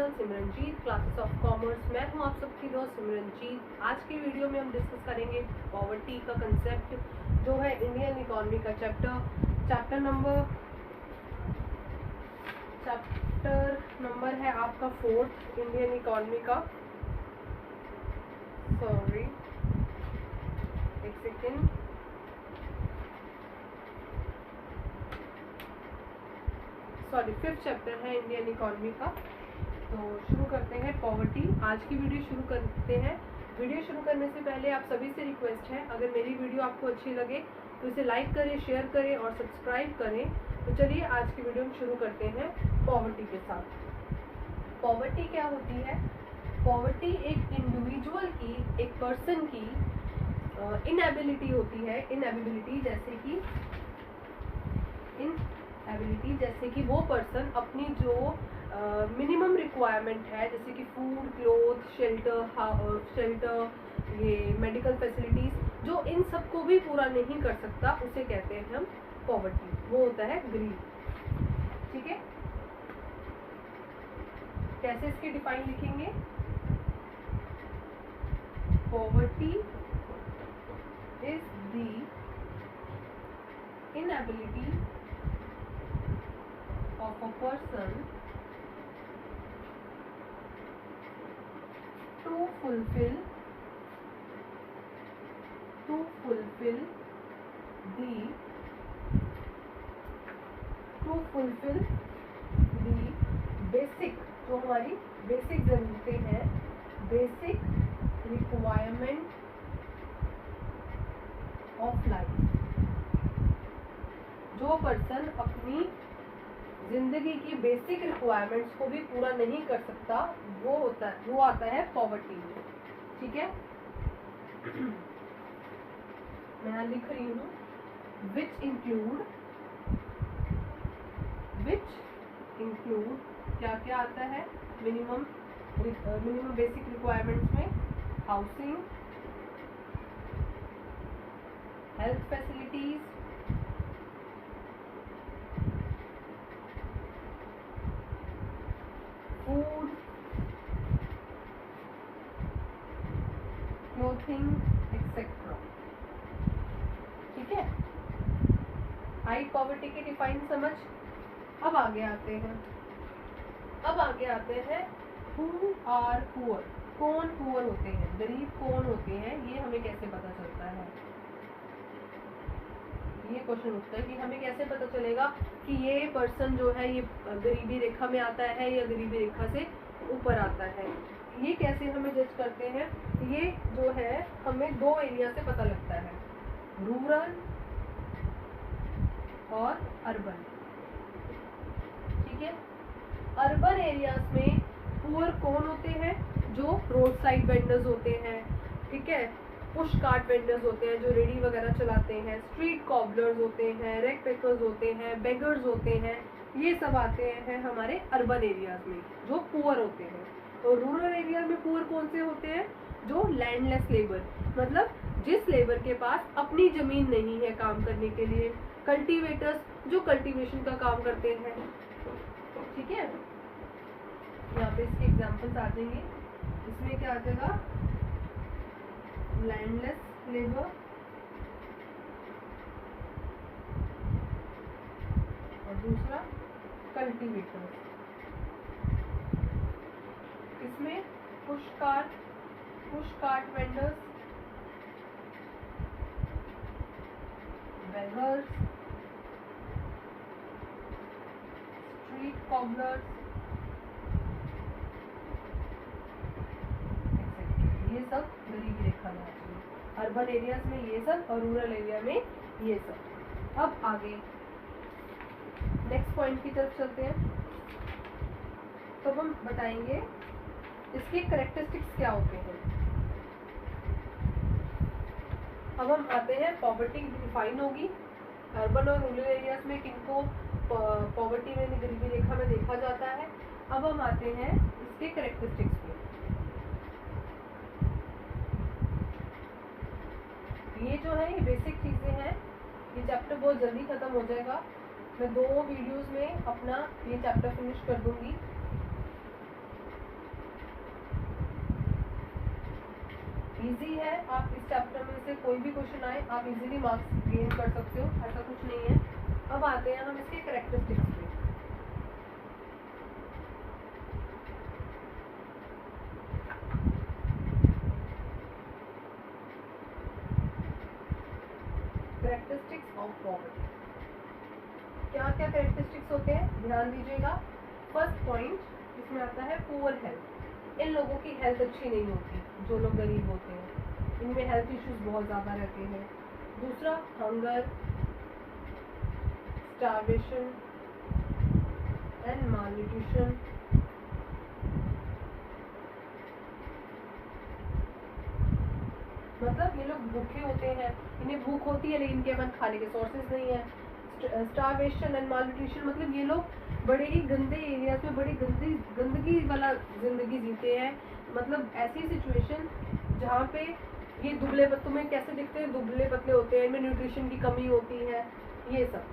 On Simranjeet classes of commerce. मैं हूं आप सबकी दोस्त सिमरनजीत। आज की वीडियो में हम डिस्कस करेंगे पॉवर्टी का कंसेप्ट, जो है इंडियन इकोनॉमी का चैप्टर नंबर है आपका 4th इंडियन इकोनॉमी का। सॉरी, एक सेकेंड। सॉरी, 5th चैप्टर है इंडियन इकोनॉमी का। तो शुरू करते हैं पॉवर्टी। आज की वीडियो शुरू करते हैं। वीडियो शुरू करने से पहले आप सभी से रिक्वेस्ट है, अगर मेरी वीडियो आपको अच्छी लगे तो इसे लाइक करें, शेयर करें और सब्सक्राइब करें। तो चलिए आज की वीडियो हम शुरू करते हैं पॉवर्टी के साथ। पॉवर्टी क्या होती है? पॉवर्टी एक इंडिविजुअल की, एक पर्सन की इनएबिलिटी होती है। इनएबिलिटी जैसे कि वो पर्सन अपनी जो मिनिमम रिक्वायरमेंट है, जैसे कि फूड, क्लोथ, शेल्टर, ये मेडिकल फैसिलिटीज, जो इन सबको भी पूरा नहीं कर सकता, उसे कहते हैं हम पॉवर्टी। वो होता है गरीब। ठीक है, कैसे इसकी डिफाइन लिखेंगे? Poverty is the inability of a person to fulfill the basic, जो हमारी बेसिक जरूरतें हैं, बेसिक रिक्वायरमेंट ऑफ लाइफ। जो पर्सन अपनी जिंदगी की बेसिक रिक्वायरमेंट्स को भी पूरा नहीं कर सकता, वो आता है पॉवर्टी में। ठीक है, मैं यहाँ लिख रही हूँ विच इंक्लूड क्या क्या आता है मिनिमम बेसिक रिक्वायरमेंट्स में? Housing, health facilities, food, clothing etcetera. ठीक है, हाई पॉवर्टी की डिफाइन समझ। अब आगे आते हैं हु आर पुअर। कौन पुअर होते हैं, गरीब कौन होते हैं, ये हमें कैसे पता चलता है? ये क्वेश्चन उठता है कि हमें कैसे पता चलेगा कि ये पर्सन जो है ये गरीबी रेखा में आता है या गरीबी रेखा से ऊपर आता है। ये कैसे हमें जज करते हैं? ये जो है हमें 2 एरिया से पता लगता है, रूरल और अर्बन। ठीक है, अर्बन एरियाज में पुअर कौन होते हैं? जो रोड साइड वेंडर्स होते हैं। ठीक है, पुश कार्ट वेंडर्स होते हैं जो रेडी वगैरह चलाते हैं, स्ट्रीट कॉबलर्स होते हैं, रेक पेकर्स होते हैं, बेगर्स होते हैं। ये सब आते हैं हमारे अर्बन एरियाज में, जो पुअर होते हैं। और रूरल एरिया में पुअर कौन से होते हैं? जो लैंडलेस लेबर, मतलब जिस लेबर के पास अपनी जमीन नहीं है काम करने के लिए। कल्टीवेटर्स, जो कल्टीवेशन का काम करते हैं। ठीक है, यहाँ पे इसके एग्जाम्पल्स आ जाएंगे। इसमें क्या आ जाएगा? लैंडलेस लेबर और दूसरा कल्टीवेटर। इसमें push cart vendors, beggars, street cobblers, ये सब गरीबी रेखा में आती है। अर्बन एरियाज में ये सब और रूरल एरिया में ये सब। अब आगे नेक्स्ट पॉइंट की तरफ चलते हैं। तो हम बताएंगे इसके कैरेक्टरिस्टिक्स क्या होते हैं। अब हम आते हैं, पॉवर्टी डिफाइन होगी। अर्बन और रूरल एरियाज में किनको पॉवर्टी में, गरीबी रेखा में देखा जाता है। अब हम आते हैं इसके कैरेक्टरिस्टिक्स पे। ये जो है ये बेसिक चीज़ें हैं। ये चैप्टर बहुत जल्दी ख़त्म हो जाएगा। मैं 2 वीडियोस में अपना ये चैप्टर फिनिश कर दूंगी। इजी है, आप इस चैप्टर में से कोई भी क्वेश्चन आए आप इजीली मार्क्स गेन कर सकते हो, ऐसा कुछ नहीं है। अब आते हैं हम इसके कैरेक्टरिस्टिक्स पे। कैरेक्टरिस्टिक्स ऑफ पॉवर्टी, क्या क्या कैरेक्टरिस्टिक्स होते हैं ध्यान दीजिएगा। फर्स्ट पॉइंट इसमें आता है पुअर हेल्थ। इन लोगों की हेल्थ अच्छी नहीं होती, जो लोग गरीब होते हैं इनमें हेल्थ इश्यूज बहुत ज़्यादा रहते हैं। दूसरा हंगर, स्टार्वेशन एंड मालन्यूट्रिशन। मतलब ये लोग भूखे होते हैं, इन्हें भूख होती है लेकिन इनके पास खाने के सोर्सेज नहीं है। स्टार्वेशन एंड मालन्यूट्रिशन मतलब ये लोग बड़े ही गंदे एरियाज में बड़ी गंदगी वाला जिंदगी जीते हैं। मतलब ऐसी सिचुएशन जहाँ पे ये दुबले पतले में कैसे दिखते हैं, दुबले पतले होते हैं, इनमें न्यूट्रिशन की कमी होती है, ये सब।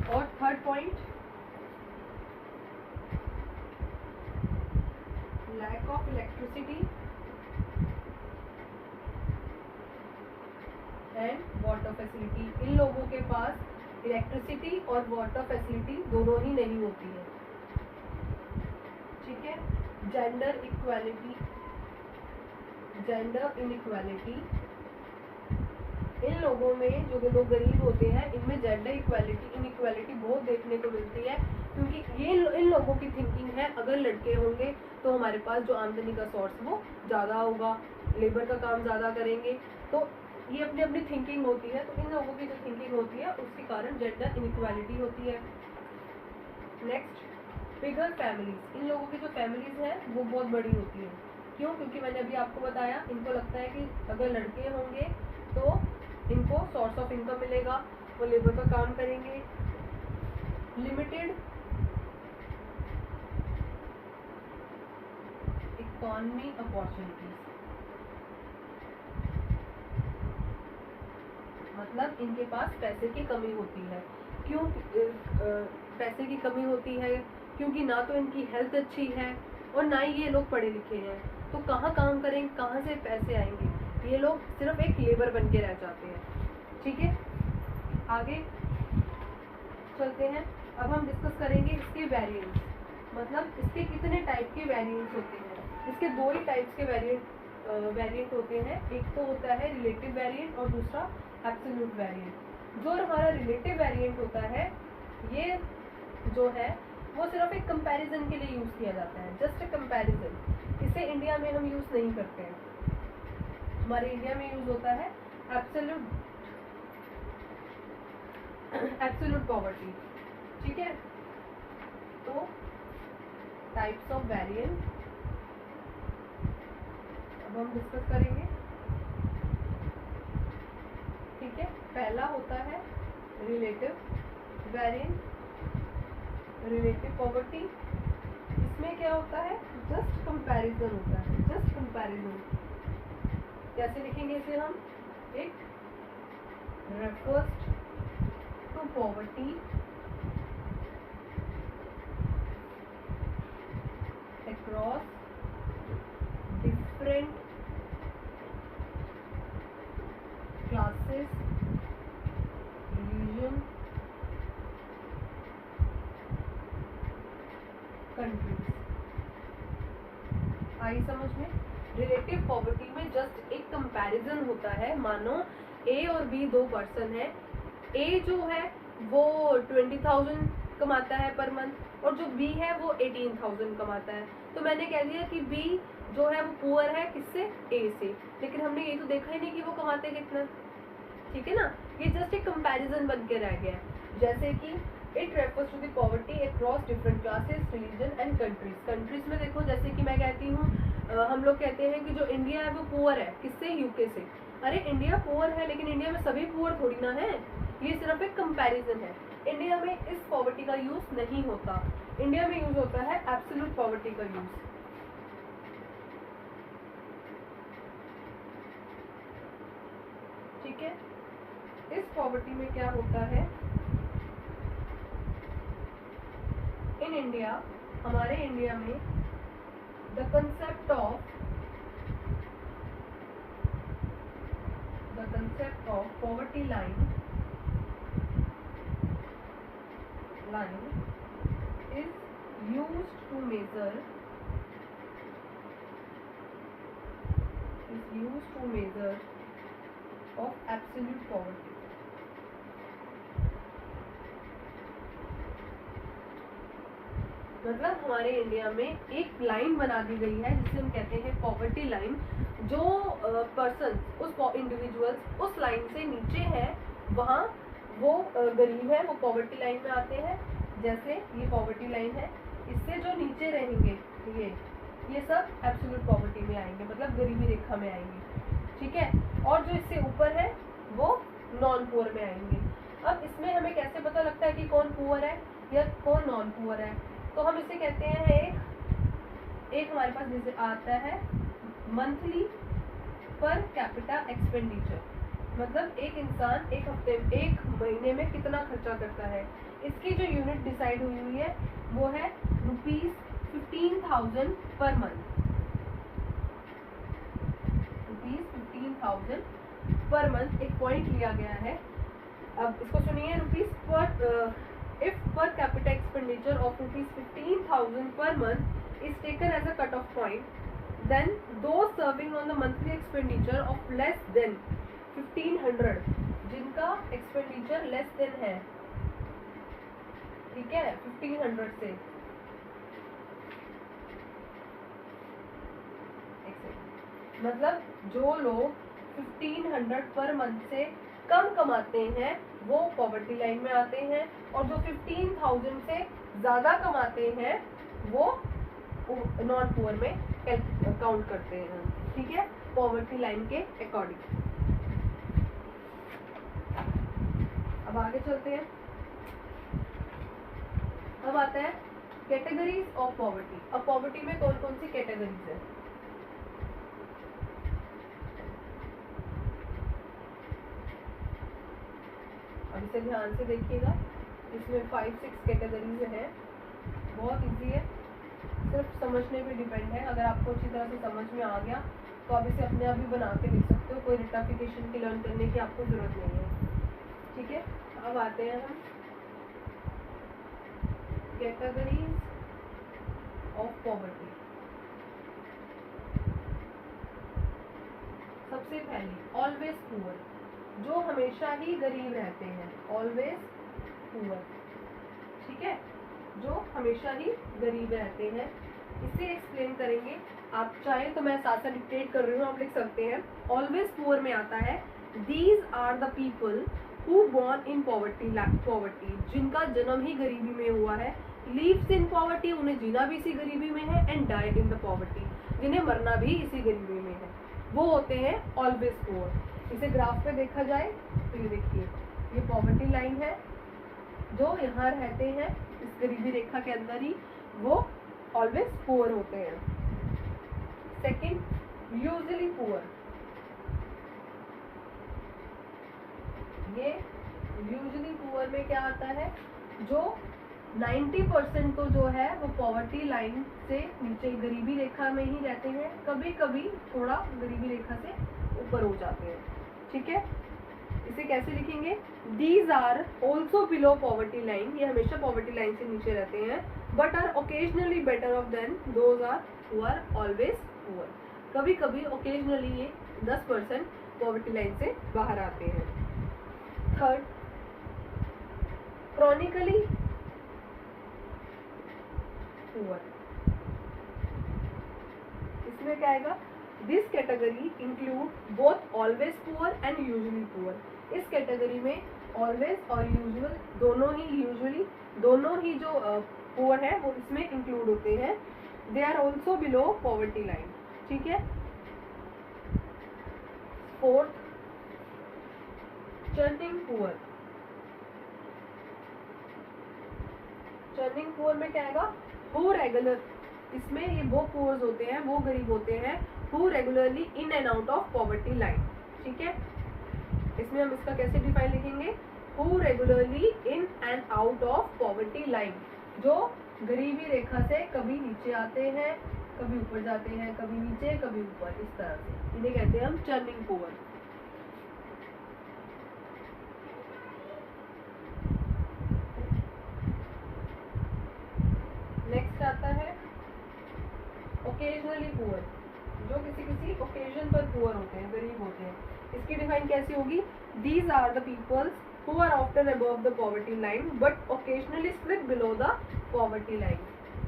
और third point lack of electricity and water facility. इन लोगों के पास इलेक्ट्रिसिटी और वाटर फैसिलिटी दोनों ही नहीं होती है। ठीक है। जेंडर इक्वालिटी, जेंडर इनइक्वालिटी, इन लोगों में जो लोग गरीब होते हैं इनमें जेंडर इक्वालिटी इनइक्वालिटी बहुत देखने को मिलती है, क्योंकि ये इन लोगों की थिंकिंग है अगर लड़के होंगे तो हमारे पास जो आमदनी का सोर्स वो ज़्यादा होगा, लेबर का काम ज़्यादा करेंगे, तो ये अपनी अपनी थिंकिंग होती है। तो इन लोगों की जो थिंकिंग होती है उसके कारण जेंडर इनइक्वालिटी होती है। नेक्स्ट बिगर फैमिलीज, इन लोगों की जो फैमिलीज हैं वो बहुत बड़ी होती है। क्यों? क्योंकि मैंने अभी आपको बताया इनको लगता है कि अगर लड़के होंगे तो इनको सोर्स ऑफ इनकम मिलेगा, वो लेबर का काम करेंगे। लिमिटेड इकोनॉमी अपॉर्चुनिटीज, मतलब इनके पास पैसे की कमी होती है। क्यों पैसे की कमी होती है? क्योंकि ना तो इनकी हेल्थ अच्छी है और ना ही ये लोग पढ़े लिखे हैं, तो कहाँ काम करेंगे, कहाँ से पैसे आएंगे? ये लोग सिर्फ एक लेबर बन के रह जाते हैं। ठीक है, आगे चलते हैं। अब हम डिस्कस करेंगे इसके वेरिएंट्स, मतलब इसके कितने टाइप के वेरिएंट्स होते हैं। इसके दो ही टाइप्स के वेरिएंट होते हैं, एक तो होता है रिलेटिव वेरिएंट और दूसरा एब्सोल्यूट वेरिएंट। जो हमारा रिलेटिव वेरिएंट होता है ये जो है वो सिर्फ एक कंपैरिजन के लिए यूज किया जाता है, जस्ट अ कंपैरिजन। इसे इंडिया में हम यूज नहीं करते हैं, हमारे इंडिया में यूज होता है एब्सोल्यूट पॉवर्टी। ठीक है, तो टाइप्स ऑफ वेरिएंट अब हम डिस्कस करेंगे। ठीक है, पहला होता है रिलेटिव वेरिएंट, रिलेटिव पॉवर्टी। इसमें क्या होता है? जस्ट कंपैरिजन होता है, जस्ट कंपैरिजन। कैसे लिखेंगे इसे हम? It refers to poverty across different classes, religion, countries। आई समझ में? रिलेटिव पॉवर्टी में जस्ट एक कंपैरिजन होता है। मानो ए और बी दो पर्सन है, ए जो है वो 20,000 कमाता है पर मंथ और जो बी है वो 18,000 कमाता है। तो मैंने कह दिया कि बी जो है वो पुअर है, किससे? ए से, लेकिन हमने ये तो देखा ही नहीं कि वो कमाते कितना। ठीक है ना, ये जस्ट एक कंपैरिजन बन के रह गया है। जैसे कि it refers to the poverty across different classes, religion and countries. Countries में देखो, जैसे कि मैं कहती हूँ हम लोग कहते हैं कि जो इंडिया है वो पुअर है, किससे? यूके से। अरे इंडिया पुअर है लेकिन इंडिया में सभी पुअर थोड़ी ना है, ये सिर्फ एक कंपैरिजन है। इंडिया में इस पॉवर्टी का यूज नहीं होता, इंडिया में यूज होता है एब्सोल्यूट पॉवर्टी का यूज। ठीक है, इस पॉवर्टी में क्या होता है? इन इंडिया, हमारे इंडिया में the concept of concept of poverty line is used to measure of absolute poverty. मतलब हमारे इंडिया में एक लाइन बना दी गई है जिसे हम कहते हैं पॉवर्टी लाइन। जो पर्सन उस इंडिविजुअल्स उस लाइन से नीचे है वहाँ वो गरीब है, वो पॉवर्टी लाइन में आते हैं। जैसे ये पॉवर्टी लाइन है, इससे जो नीचे रहेंगे ये सब एब्सोल्यूट पॉवर्टी में आएंगे, मतलब गरीबी रेखा में आएंगे, ठीक है। और जो इससे ऊपर है वो नॉन पुअर में आएंगे। अब इसमें हमें कैसे पता लगता है कि कौन पुअर है या कौन नॉन पुअर है? तो हम इसे कहते हैं एक हमारे पास जैसे आता है मंथली पर कैपिटा एक्सपेंडिचर, मतलब एक इंसान एक महीने में कितना खर्चा करता है। इसकी जो यूनिट डिसाइड हुई है वो है ₹15,000 पर मंथ, ₹15,000 पर मंथ एक पॉइंट लिया गया है। अब इसको सुनिए, if per capita expenditure of ₹15,000 per month is taken as a cut-off point, then those serving on the monthly expenditure of less than 1,500, जिनका expenditure less than है, ठीक है, 1,500 से, मतलब जो लोग 1,500 पर मंथ से कम कमाते हैं वो पॉवर्टी लाइन में आते हैं, और जो 15,000 से ज्यादा कमाते हैं वो नॉन पुअर में काउंट करते हैं, ठीक है, पॉवर्टी लाइन के अकॉर्डिंग। अब आगे चलते हैं। अब आता है कैटेगरीज ऑफ पॉवर्टी। अब पॉवर्टी में कौन कौन सी कैटेगरीज है? अब इसे ध्यान से देखिएगा, इसमें 5-6 कैटेगरीज हैं। बहुत इजी है, सिर्फ समझने पे डिपेंड है। अगर आपको अच्छी तरह से समझ में आ गया तो आप इसे अपने आप भी बना के लिख सकते हो, कोई रेक्टिफिकेशन की लर्न करने की आपको जरूरत नहीं है, ठीक है। अब आते हैं हम कैटेगरीज ऑफ पॉवर्टी। सबसे पहली ऑलवेज पुअर, जो हमेशा ही गरीब रहते हैं, ऑलवेज पुअर, ठीक है, जो हमेशा ही गरीब रहते हैं। इसे एक्सप्लेन करेंगे, आप चाहें तो मैं साथ साथ डिक्टेट कर रही हूँ, आप लिख सकते हैं। ऑलवेज पुअर में आता है these are the people who born in poverty, जिनका जन्म ही गरीबी में हुआ है, लिव्स इन पॉवर्टी, उन्हें जीना भी इसी गरीबी में है, and died in the poverty, जिन्हें मरना भी इसी गरीबी में है, वो होते हैं ऑलवेज पुअर। इसे ग्राफ पे देखा जाए तो ये देखिए, ये पॉवर्टी लाइन है, जो यहाँ रहते हैं इस गरीबी रेखा के अंदर ही, वो ऑलवेज पुअर होते हैं। सेकंड, यूजुअली पुअर, ये यूजुअली पुअर में क्या आता है, जो 90% तो जो है वो पॉवर्टी लाइन से नीचे गरीबी रेखा में ही रहते हैं, कभी कभी थोड़ा गरीबी रेखा से ऊपर हो जाते हैं, ठीक है। इसे कैसे लिखेंगे? These are also below poverty line, ये हमेशा पॉवर्टी लाइन से नीचे रहते हैं, but are occasionally better off than those are who are always poor. कभी कभी ओकेजनली ये 10% पॉवर्टी लाइन से बाहर आते हैं। थर्ड, क्रॉनिकली पुअर, इसमें क्या आएगा? This category include both always poor and usually poor. इस कैटेगरी में ऑलवेज और यूजुअल दोनों ही जो पुअर है वो इसमें इंक्लूड होते हैं। They are also below poverty line, ठीक है। Fourth, churning poor. Churning poor में क्या आएगा? हु रेगुलर, इसमें ये वो पुअर्स होते हैं, वो गरीब होते हैं who regularly in and out of poverty line, ठीक है। इसमें हम इसका कैसे डिफाइन लिखेंगे? Who regularly in and out of poverty line, जो गरीबी रेखा से कभी नीचे आते हैं, कभी ऊपर जाते हैं, कभी नीचे कभी ऊपर, इस तरह से, इन्हें कहते हैं हम चर्निंग पुअर। पुअर होते हैं, गरीब होते हैं। इसकी डिफाइन कैसी होगी? These are the peoples who are often above the poverty line but occasionally slip below the poverty line।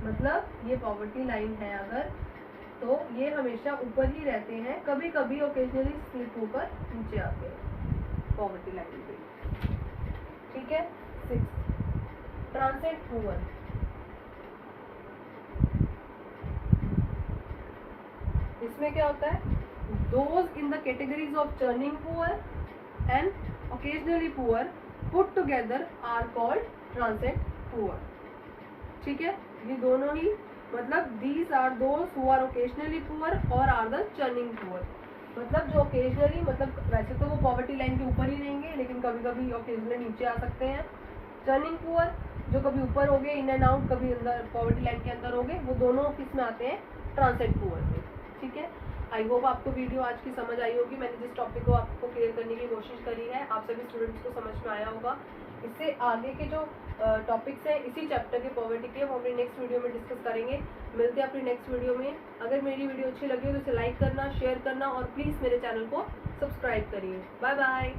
मतलब ये poverty line है अगर, तो ये हमेशा ऊपर ही रहते हैं, कभी कभी occasionally slip होकर नीचे आते हैं poverty line पे। ठीक है। 6 ट्रांसेंट पुअर। इसमें क्या होता है? Those in the categories of churning poor and occasionally poor put together are called transient poor। ठीक है, ये दोनों ही, मतलब these are those who are occasionally poor और are the churning poor। मतलब जो occasionally, मतलब वैसे तो वो poverty line के ऊपर ही रहेंगे, लेकिन कभी कभी occasionally नीचे आ सकते हैं। churning poor जो कभी ऊपर हो गए इन एंड आउट, कभी अंदर poverty line के अंदर हो गए, वो दोनों किस में आते हैं? ट्रांसेंट पुअर में। ठीक है, आई होप आपको वीडियो आज की समझ आई होगी। मैंने जिस टॉपिक को आपको क्लियर करने की कोशिश करी है, आप सभी स्टूडेंट्स को समझ में आया होगा। इससे आगे के जो टॉपिक्स हैं इसी चैप्टर के पॉवर्टी के, हम अपनी नेक्स्ट वीडियो में डिस्कस करेंगे। मिलते हैं अपनी नेक्स्ट वीडियो में। अगर मेरी वीडियो अच्छी लगी हो तो इसे लाइक करना, शेयर करना और प्लीज़ मेरे चैनल को सब्सक्राइब करिए। Bye bye.